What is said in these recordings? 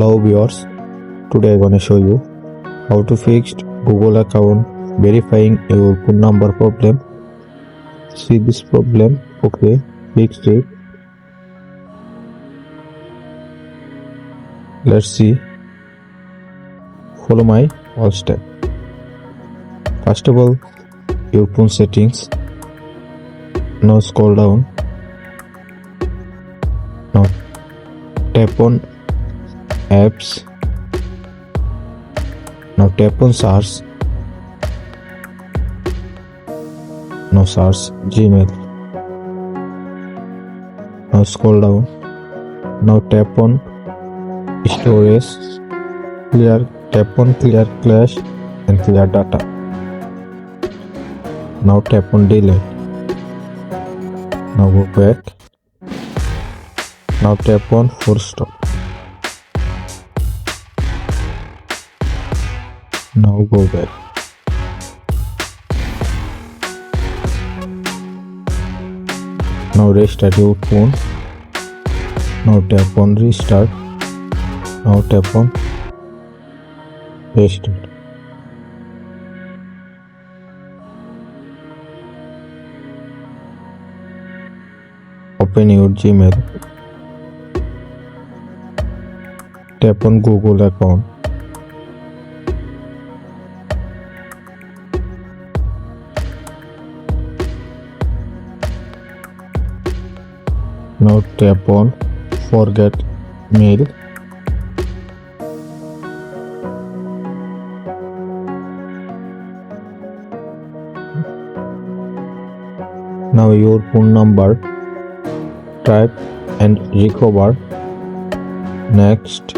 Hello viewers, today I'm gonna show you how to fix Google account verifying your phone number problem. See this problem, okay, fixed it. Let's see. Follow my all step. First of all, your phone settings. Now scroll down. Now tap on apps. Now tap on search. Now search Gmail. Now scroll down. Now tap on storage. Tap on clear cache and clear data. Now tap on delete. Now go back. Now tap on force stop. Now go back. Now restart your phone. Now tap on restart. Now tap on restart. Open your Gmail. Tap on Google account. Now tap on forget mail. Now your phone number, type and recover. Next.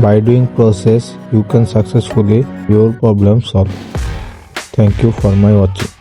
By doing process, you can successfully your problem solve. Thank you for my watching.